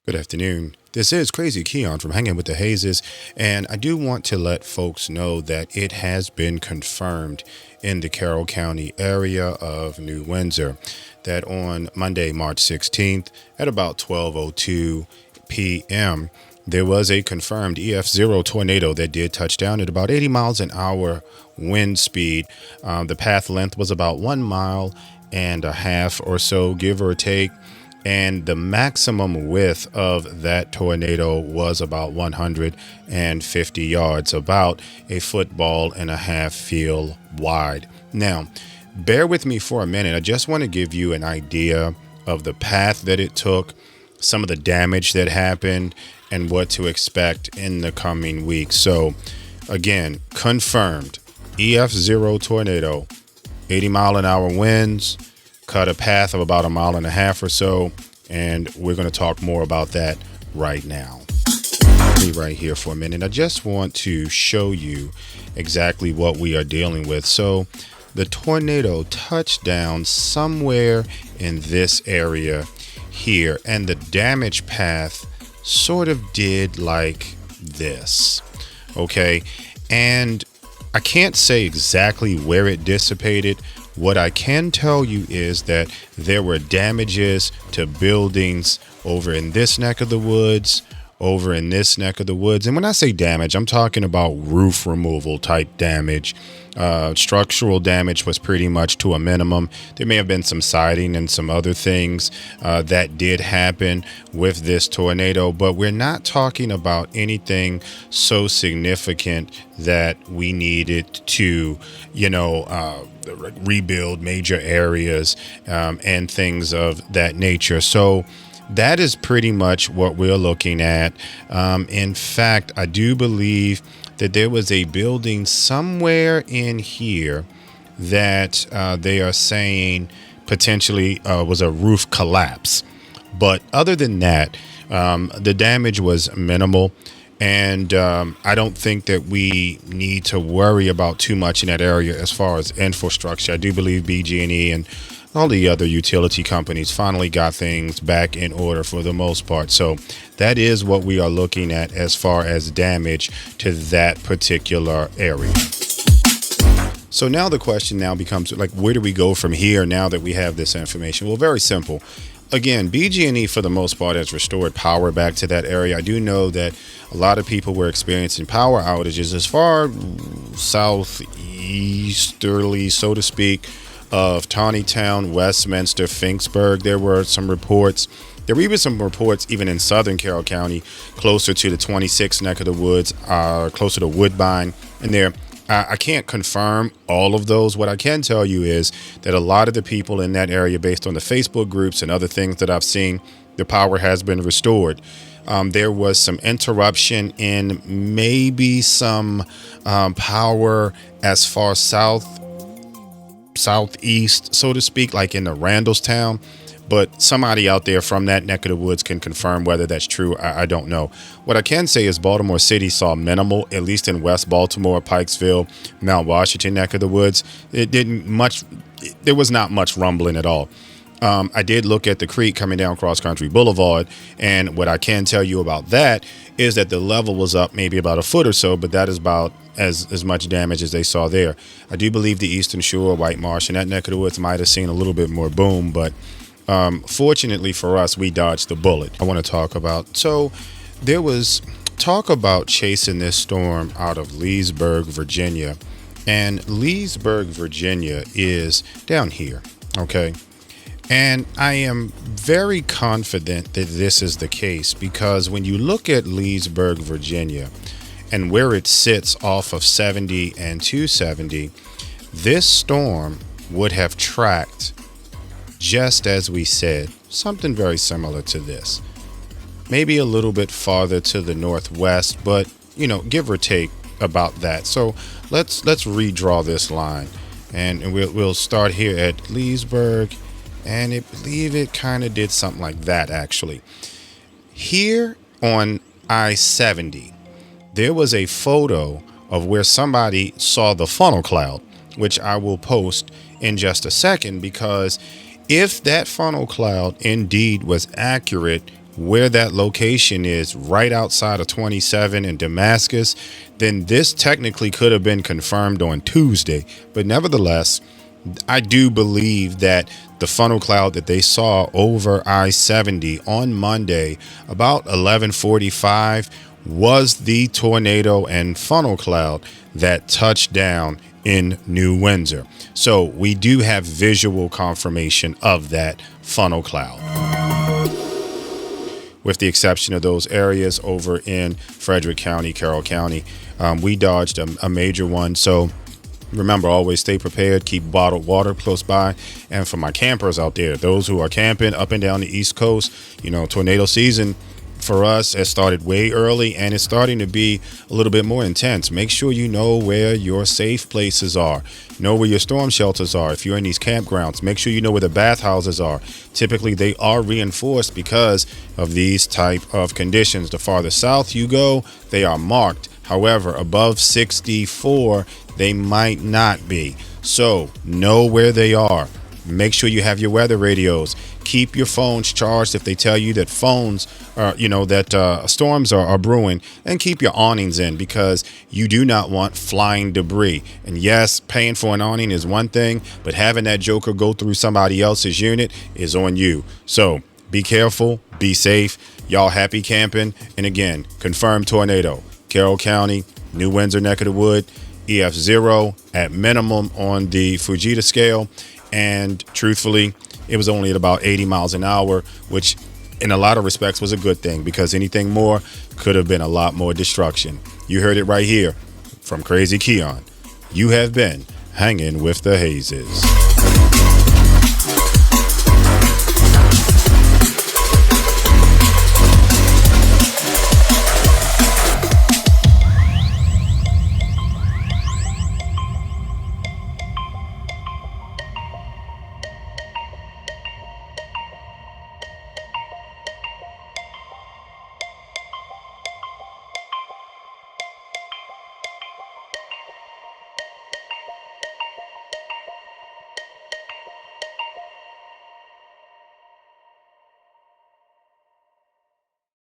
Good afternoon. This is Crazy Keon from Hanging with the Hazes, and I do want to let folks know that it has been confirmed in the Carroll County area of New Windsor that on Monday, March 16th at about 12:02 p.m., there was a confirmed EF0 tornado that did touch down at about 80 miles an hour wind speed. The path length was about 1 mile and a half or so, give or take. And the maximum width of that tornado was about 150 yards, about a football and a half field wide. Now, bear with me for a minute. I just want to give you an idea of the path that it took, some of the damage that happened, and what to expect in the coming weeks. So, again, confirmed EF0 tornado, 80 mile an hour winds, cut a path of about 1.5 miles or so, and we're going to talk more about that right now. Me right here for a minute. I just want to show you exactly what we are dealing with. So the tornado touched down somewhere in this area here, and the damage path sort of did like this. Okay, and I can't say exactly where it dissipated. What I can tell you is that there were damages to buildings over in this neck of the woods, over in this neck of the woods. And when I say damage, I'm talking about roof removal type damage. Structural damage was pretty much to a minimum. There may have been some siding and some other things that did happen with this tornado, but we're not talking about anything so significant that we needed to, rebuild major areas and things of that nature. So that is pretty much what we're looking at. In fact, I do believe that there was a building somewhere in here that they are saying potentially was a roof collapse. But other than that, the damage was minimal. And I don't think that we need to worry about too much in that area as far as infrastructure. I do believe BG&E and all the other utility companies finally got things back in order for the most part. So that is what we are looking at as far as damage to that particular area. So now the question now becomes, like, where do we go from here now that we have this information? Well, very simple. Again, BG&E for the most part has restored power back to that area. I do know that a lot of people were experiencing power outages as far southeasterly, so to speak, of Tawnytown, Westminster, Finksburg. There were some reports. There were even some reports even in southern Carroll County, closer to the 26 neck of the woods, closer to Woodbine. And there, I can't confirm all of those. What I can tell you is that a lot of the people in that area, based on the Facebook groups and other things that I've seen, the power has been restored. There was some interruption in maybe some power as far southeast, so to speak, like in the Randallstown. But somebody out there from that neck of the woods can confirm whether that's true. I don't know. What I can say is Baltimore City saw minimal, at least in West Baltimore, Pikesville, Mount Washington neck of the woods. There was not much rumbling at all. I did look at the creek coming down Cross Country Boulevard, and what I can tell you about that is that the level was up maybe about a foot or so, but that is about as much damage as they saw there. I do believe the Eastern Shore, White Marsh, and that neck of the woods might have seen a little bit more boom, but fortunately for us, we dodged the bullet. I want to talk about, so there was talk about chasing this storm out of Leesburg, Virginia, and Leesburg, Virginia is down here, okay? And I am very confident that this is the case because when you look at Leesburg, Virginia, and where it sits off of 70 and 270, this storm would have tracked, just as we said, something very similar to this. Maybe a little bit farther to the northwest, but, give or take about that. So let's redraw this line, and we'll start here at Leesburg. And I believe it kind of did something like that, actually. Here on I-70, there was a photo of where somebody saw the funnel cloud, which I will post in just a second, because if that funnel cloud indeed was accurate where that location is, right outside of 27 in Damascus, then this technically could have been confirmed on Tuesday. But nevertheless, I do believe that the funnel cloud that they saw over I-70 on Monday about 11:45 was the tornado and funnel cloud that touched down in New Windsor. So we do have visual confirmation of that funnel cloud, with the exception of those areas over in Frederick County, Carroll County. We dodged a major one. So remember, always stay prepared, keep bottled water close by. And for my campers out there, those who are camping up and down the East Coast, tornado season for us has started way early, and it's starting to be a little bit more intense. Make sure you know where your safe places are. Know where your storm shelters are. If you're in these campgrounds, make sure you know where the bathhouses are. Typically, they are reinforced because of these type of conditions. The farther south you go, they are marked. However, above 64, they might not be. So know where they are. Make sure you have your weather radios. Keep your phones charged if they tell you that storms are brewing, and keep your awnings in, because you do not want flying debris. And yes, paying for an awning is one thing, but having that joker go through somebody else's unit is on you. So be careful, be safe. Y'all happy camping. And again, confirmed tornado, Carroll County, New Windsor neck of the wood, EF0 at minimum on the Fujita scale. And truthfully, it was only at about 80 miles an hour, which in a lot of respects was a good thing, because anything more could have been a lot more destruction. You heard it right here from Crazy Keon. You have been hanging with the Hazes.